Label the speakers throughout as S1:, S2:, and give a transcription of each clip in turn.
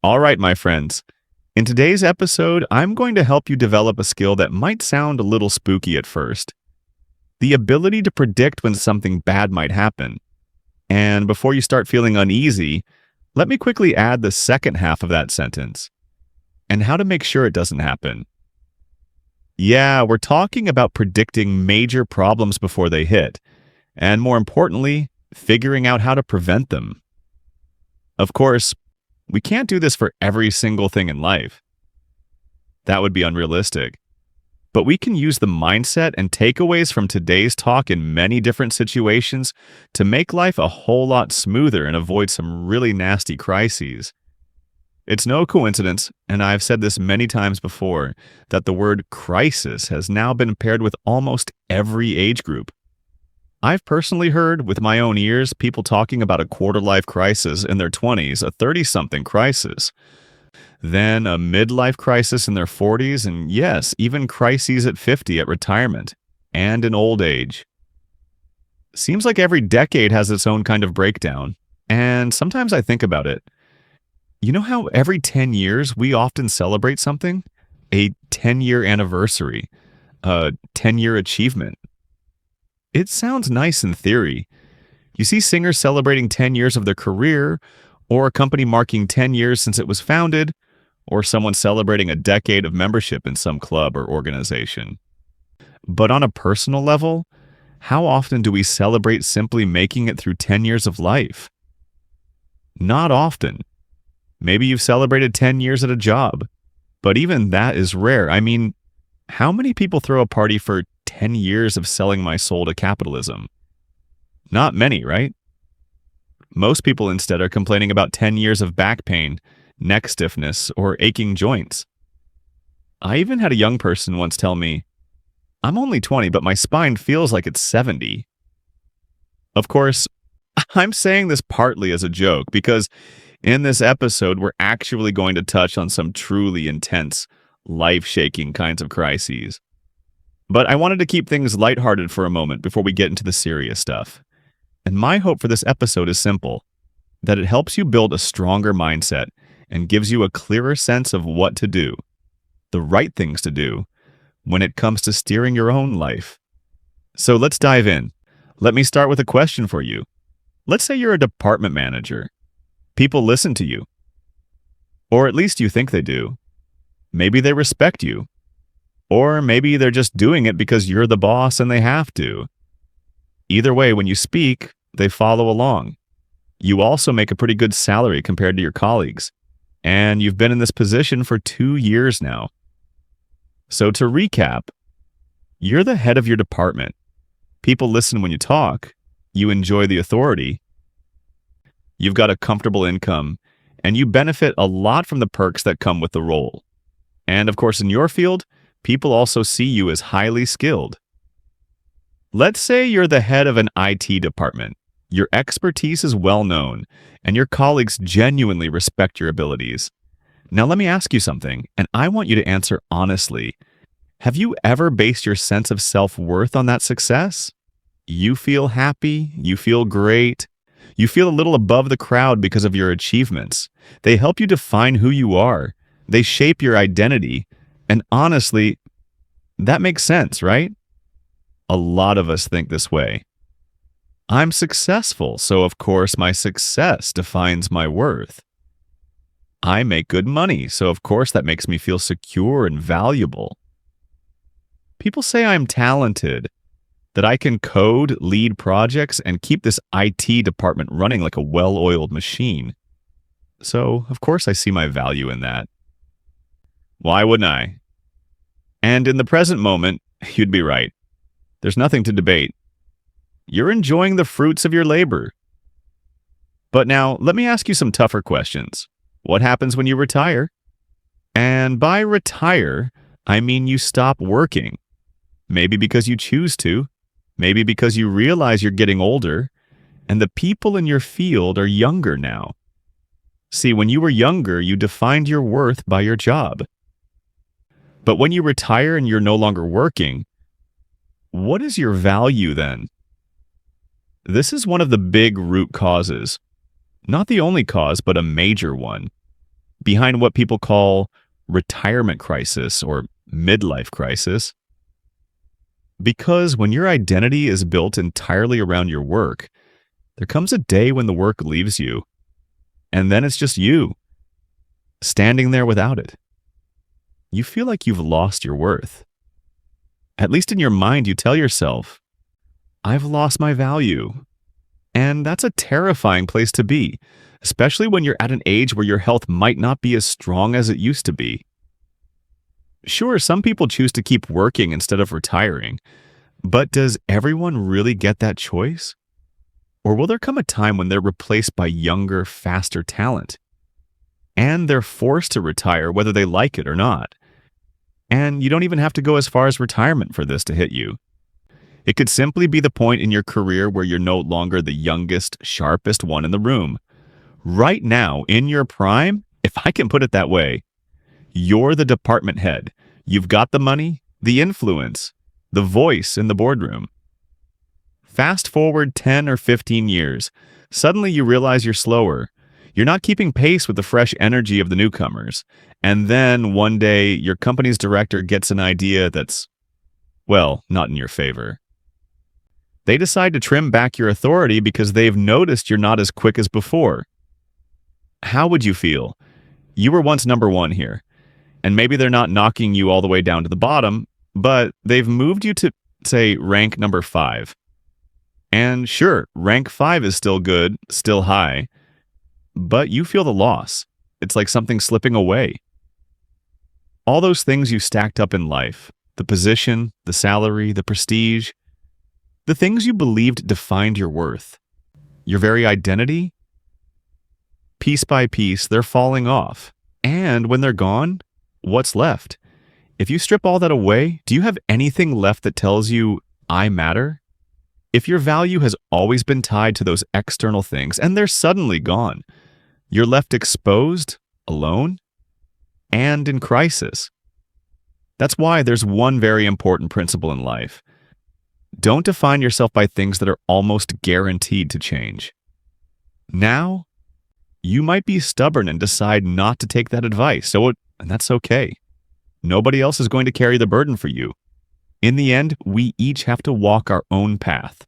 S1: All right, my friends. In today's episode, I'm going to help you develop a skill that might sound a little spooky at first: the ability to predict when something bad might happen. And before you start feeling uneasy, let me quickly add the second half of that sentence and how to make sure it doesn't happen. Yeah, we're talking about predicting major problems before they hit, and more importantly, figuring out how to prevent them. Of course, we can't do this for every single thing in life. That would be unrealistic. But we can use the mindset and takeaways from today's talk in many different situations to make life a whole lot smoother and avoid some really nasty crises. It's no coincidence, and I've said this many times before, that the word crisis has now been paired with almost every age group. I've personally heard, with my own ears, people talking about a quarter-life crisis in their 20s, a 30-something crisis, then a midlife crisis in their 40s, and yes, even crises at 50 at retirement, and in old age. Seems like every decade has its own kind of breakdown, and sometimes I think about it. You know how every 10 years we often celebrate something? A 10-year anniversary, a 10-year achievement. It sounds nice in theory. You see singers celebrating 10 years of their career, or a company marking 10 years since it was founded, or someone celebrating a decade of membership in some club or organization. But on a personal level, how often do we celebrate simply making it through 10 years of life? Not often. Maybe you've celebrated 10 years at a job, but even that is rare. I mean, how many people throw a party for 10 years of selling my soul to capitalism? Not many, right? Most people instead are complaining about 10 years of back pain, neck stiffness, or aching joints. I even had a young person once tell me, "I'm only 20, but my spine feels like it's 70. Of course, I'm saying this partly as a joke because in this episode, we're actually going to touch on some truly intense, life-shaking kinds of crises. But I wanted to keep things lighthearted for a moment before we get into the serious stuff. And my hope for this episode is simple: that it helps you build a stronger mindset and gives you a clearer sense of what to do, the right things to do, when it comes to steering your own life. So let's dive in. Let me start with a question for you. Let's say you're a department manager. People listen to you. Or at least you think they do. Maybe they respect you. Or maybe they're just doing it because you're the boss and they have to. Either way, when you speak, they follow along. You also make a pretty good salary compared to your colleagues. And you've been in this position for 2 years now. So to recap, you're the head of your department. People listen when you talk. You enjoy the authority. You've got a comfortable income, and you benefit a lot from the perks that come with the role. And of course, in your field, people also see you as highly skilled. Let's say you're the head of an IT department. Your expertise is well known, and your colleagues genuinely respect your abilities. Now let me ask you something, and I want you to answer honestly. Have you ever based your sense of self-worth on that success? You feel happy, you feel great, you feel a little above the crowd because of your achievements. They help you define who you are. They shape your identity. And honestly, that makes sense, right? A lot of us think this way. I'm successful, so of course my success defines my worth. I make good money, so of course that makes me feel secure and valuable. People say I'm talented, that I can code, lead projects, and keep this IT department running like a well-oiled machine. So, of course, I see my value in that. Why wouldn't I? And in the present moment, you'd be right. There's nothing to debate. You're enjoying the fruits of your labor. But now, let me ask you some tougher questions. What happens when you retire? And by retire, I mean you stop working. Maybe because you choose to. Maybe because you realize you're getting older, and the people in your field are younger now. See, when you were younger, you defined your worth by your job. But when you retire and you're no longer working, what is your value then? This is one of the big root causes. Not the only cause, but a major one. behind what people call retirement crisis or midlife crisis. Because when your identity is built entirely around your work, there comes a day when the work leaves you, and then it's just you, standing there without it. You feel like you've lost your worth. At least in your mind, you tell yourself, I've lost my value. And that's a terrifying place to be, especially when you're at an age where your health might not be as strong as it used to be. Sure, some people choose to keep working instead of retiring, but does everyone really get that choice? Or will there come a time when they're replaced by younger, faster talent? And they're forced to retire whether they like it or not. And you don't even have to go as far as retirement for this to hit you. It could simply be the point in your career where you're no longer the youngest, sharpest one in the room. Right now, in your prime, if I can put it that way, you're the department head. You've got the money, the influence, the voice in the boardroom. Fast forward 10 or 15 years, suddenly you realize you're slower. You're not keeping pace with the fresh energy of the newcomers. And then one day, your company's director gets an idea that's, well, not in your favor. They decide to trim back your authority because they've noticed you're not as quick as before. How would you feel? You were once number one here. And maybe they're not knocking you all the way down to the bottom, but they've moved you to, say, rank number 5. And sure, rank 5 is still good, still high, but you feel the loss. It's like something slipping away. All those things you stacked up in life, the position, the salary, the prestige, the things you believed defined your worth, your very identity, piece by piece, they're falling off. And when they're gone, what's left? If you strip all that away, do you have anything left that tells you, I matter? If your value has always been tied to those external things and they're suddenly gone, you're left exposed, alone, and in crisis. That's why there's one very important principle in life. Don't define yourself by things that are almost guaranteed to change. Now, you might be stubborn and decide not to take that advice, and that's okay. Nobody else is going to carry the burden for you. In the end, we each have to walk our own path.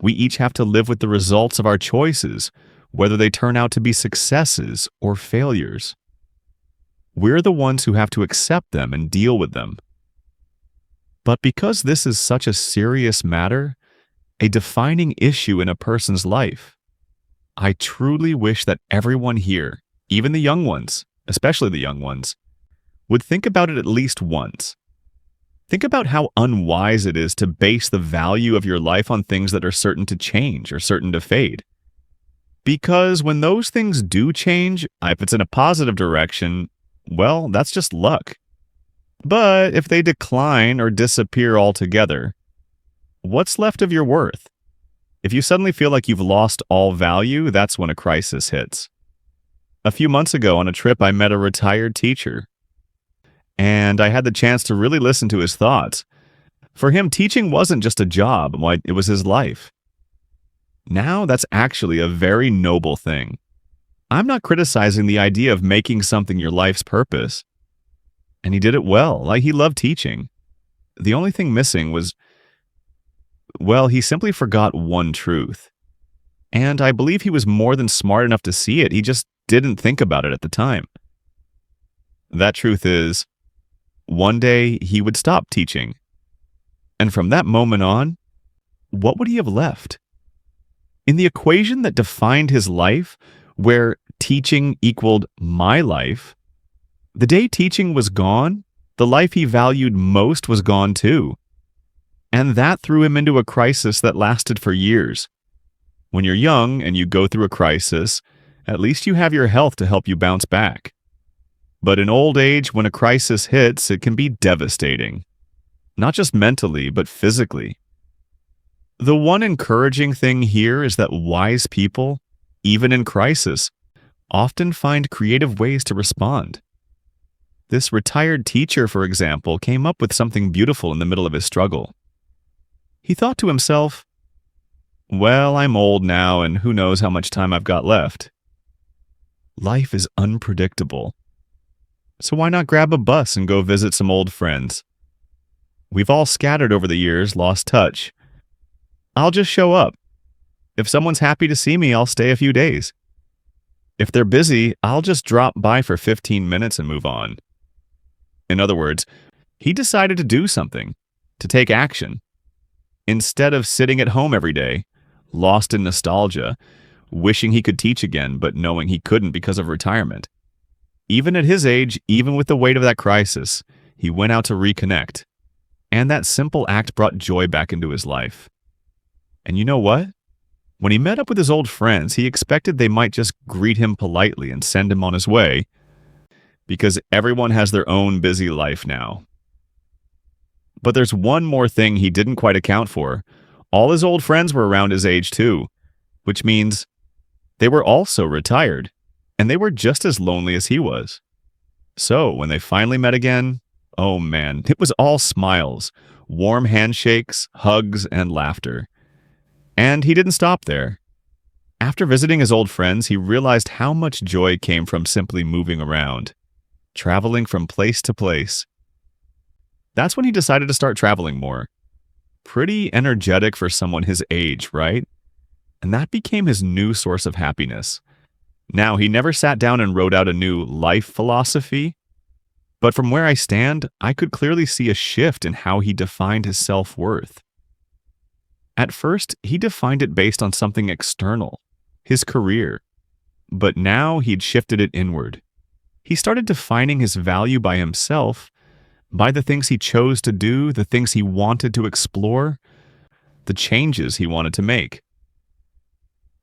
S1: We each have to live with the results of our choices, whether they turn out to be successes or failures. We're the ones who have to accept them and deal with them. But because this is such a serious matter, a defining issue in a person's life, I truly wish that everyone here, even the young ones, especially the young ones, would think about it at least once. Think about how unwise it is to base the value of your life on things that are certain to change or certain to fade. Because when those things do change, if it's in a positive direction, well, that's just luck. But if they decline or disappear altogether, what's left of your worth? If you suddenly feel like you've lost all value, that's when a crisis hits. A few months ago on a trip, I met a retired teacher, and I had the chance to really listen to his thoughts. For him, teaching wasn't just a job, it was his life. Now, that's actually a very noble thing. I'm not criticizing the idea of making something your life's purpose. And he did it well, he loved teaching. The only thing missing was, well, he simply forgot one truth. And I believe he was more than smart enough to see it, he just didn't think about it at the time. That truth is, one day he would stop teaching. And from that moment on, what would he have left? In the equation that defined his life, where teaching equaled my life, the day teaching was gone, the life he valued most was gone too. And that threw him into a crisis that lasted for years. When you're young and you go through a crisis, at least you have your health to help you bounce back. But in old age, when a crisis hits, it can be devastating. Not just mentally, but physically. The one encouraging thing here is that wise people, even in crisis, often find creative ways to respond. This retired teacher, for example, came up with something beautiful in the middle of his struggle. He thought to himself, well, I'm old now and who knows how much time I've got left. Life is unpredictable. So why not grab a bus and go visit some old friends? We've all scattered over the years, lost touch. I'll just show up. If someone's happy to see me, I'll stay a few days. If they're busy, I'll just drop by for 15 minutes and move on. In other words, he decided to do something, to take action. Instead of sitting at home every day, lost in nostalgia, wishing he could teach again, but knowing he couldn't because of retirement. Even at his age, even with the weight of that crisis, he went out to reconnect. And that simple act brought joy back into his life. And you know what? When he met up with his old friends, he expected they might just greet him politely and send him on his way, because everyone has their own busy life now. But there's one more thing he didn't quite account for. All his old friends were around his age too, which means they were also retired, and they were just as lonely as he was. So when they finally met again, oh man, it was all smiles, warm handshakes, hugs, and laughter. And he didn't stop there. After visiting his old friends, he realized how much joy came from simply moving around, traveling from place to place. That's when he decided to start traveling more. Pretty energetic for someone his age, right? And that became his new source of happiness. Now, he never sat down and wrote out a new life philosophy, but from where I stand, I could clearly see a shift in how he defined his self-worth. At first, he defined it based on something external, his career. But now he'd shifted it inward. He started defining his value by himself, by the things he chose to do, the things he wanted to explore, the changes he wanted to make.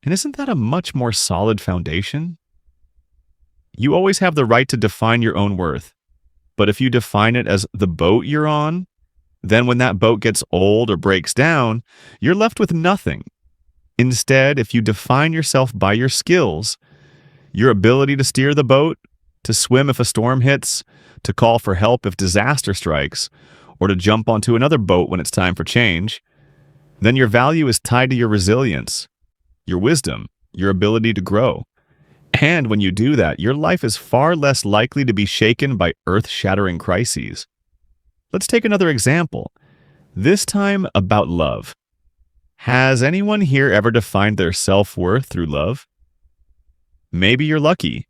S1: And isn't that a much more solid foundation? You always have the right to define your own worth. But if you define it as the boat you're on, then when that boat gets old or breaks down, you're left with nothing. Instead, if you define yourself by your skills, your ability to steer the boat, to swim if a storm hits, to call for help if disaster strikes, or to jump onto another boat when it's time for change, then your value is tied to your resilience, your wisdom, your ability to grow. And when you do that, your life is far less likely to be shaken by earth-shattering crises. Let's take another example, this time about love. Has anyone here ever defined their self-worth through love? Maybe you're lucky.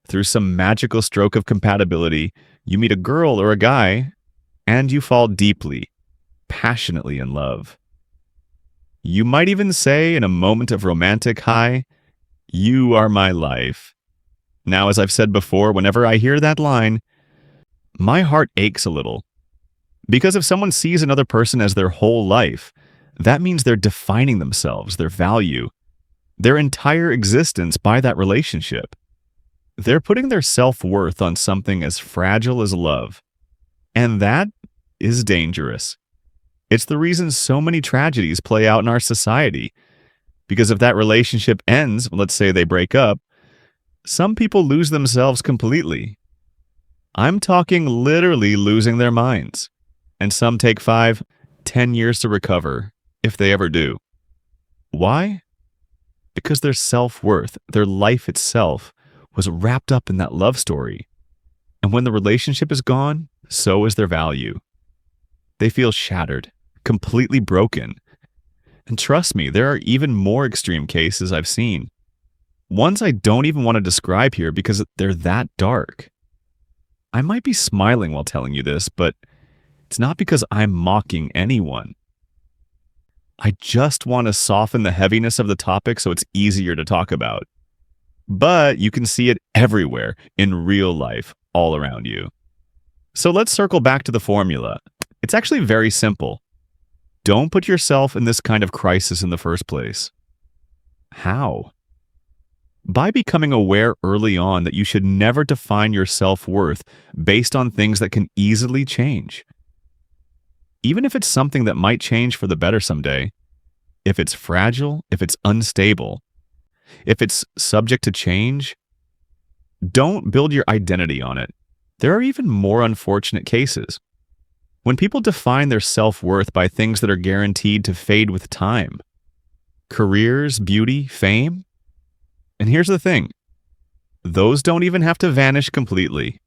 S1: Through some magical stroke of compatibility, you meet a girl or a guy, and you fall deeply, passionately in love. You might even say in a moment of romantic high, "You are my life." Now, as I've said before, whenever I hear that line, my heart aches a little. Because if someone sees another person as their whole life, that means they're defining themselves, their value, their entire existence by that relationship. They're putting their self-worth on something as fragile as love. And that is dangerous. It's the reason so many tragedies play out in our society. Because if that relationship ends, let's say they break up, some people lose themselves completely. I'm talking literally losing their minds. And some take 5, 10 years to recover, if they ever do. Why? Because their self-worth, their life itself, was wrapped up in that love story. And when the relationship is gone, so is their value. They feel shattered, completely broken. And trust me, there are even more extreme cases I've seen. Ones I don't even want to describe here because they're that dark. I might be smiling while telling you this, but it's not because I'm mocking anyone. I just want to soften the heaviness of the topic so it's easier to talk about. But you can see it everywhere in real life, all around you. So let's circle back to the formula. It's actually very simple. Don't put yourself in this kind of crisis in the first place. How? By becoming aware early on that you should never define your self-worth based on things that can easily change. Even if it's something that might change for the better someday, if it's fragile, if it's unstable, if it's subject to change, don't build your identity on it. There are even more unfortunate cases. When people define their self-worth by things that are guaranteed to fade with time, careers, beauty, fame, and here's the thing, those don't even have to vanish completely.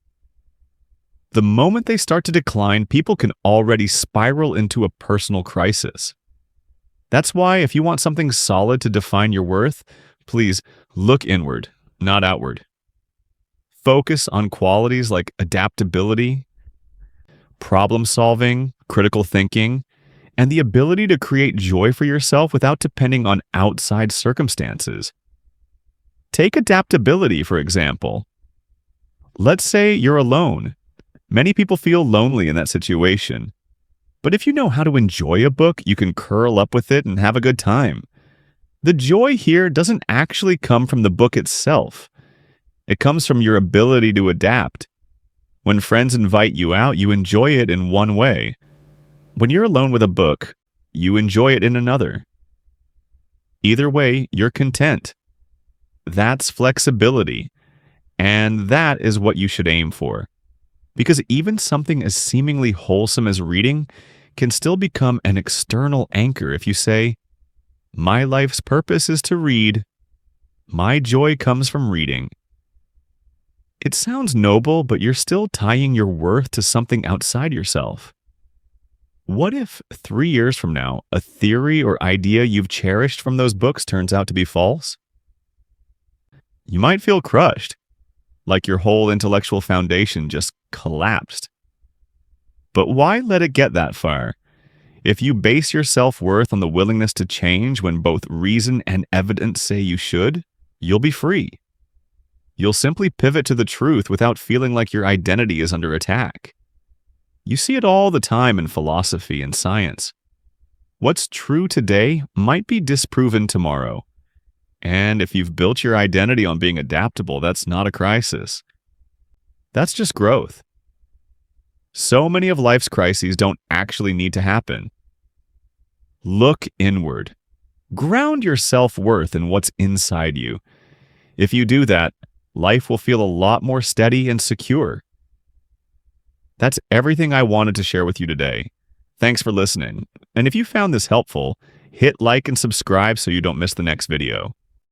S1: The moment they start to decline, people can already spiral into a personal crisis. That's why if you want something solid to define your worth, please look inward, not outward. Focus on qualities like adaptability, problem solving, critical thinking, and the ability to create joy for yourself without depending on outside circumstances. Take adaptability, for example. Let's say you're alone. Many people feel lonely in that situation. But if you know how to enjoy a book, you can curl up with it and have a good time. The joy here doesn't actually come from the book itself. It comes from your ability to adapt. When friends invite you out, you enjoy it in one way. When you're alone with a book, you enjoy it in another. Either way, you're content. That's flexibility. And that is what you should aim for. Because even something as seemingly wholesome as reading can still become an external anchor if you say, "My life's purpose is to read. My joy comes from reading." It sounds noble, but you're still tying your worth to something outside yourself. What if 3 years from now, a theory or idea you've cherished from those books turns out to be false? You might feel crushed, like your whole intellectual foundation just collapsed. But why let it get that far? If you base your self-worth on the willingness to change when both reason and evidence say you should, you'll be free. You'll simply pivot to the truth without feeling like your identity is under attack. You see it all the time in philosophy and science. What's true today might be disproven tomorrow. And if you've built your identity on being adaptable, that's not a crisis. That's just growth. So many of life's crises don't actually need to happen. Look inward. Ground your self-worth in what's inside you. If you do that, life will feel a lot more steady and secure. That's everything I wanted to share with you today. Thanks for listening. And if you found this helpful, hit like and subscribe so you don't miss the next video.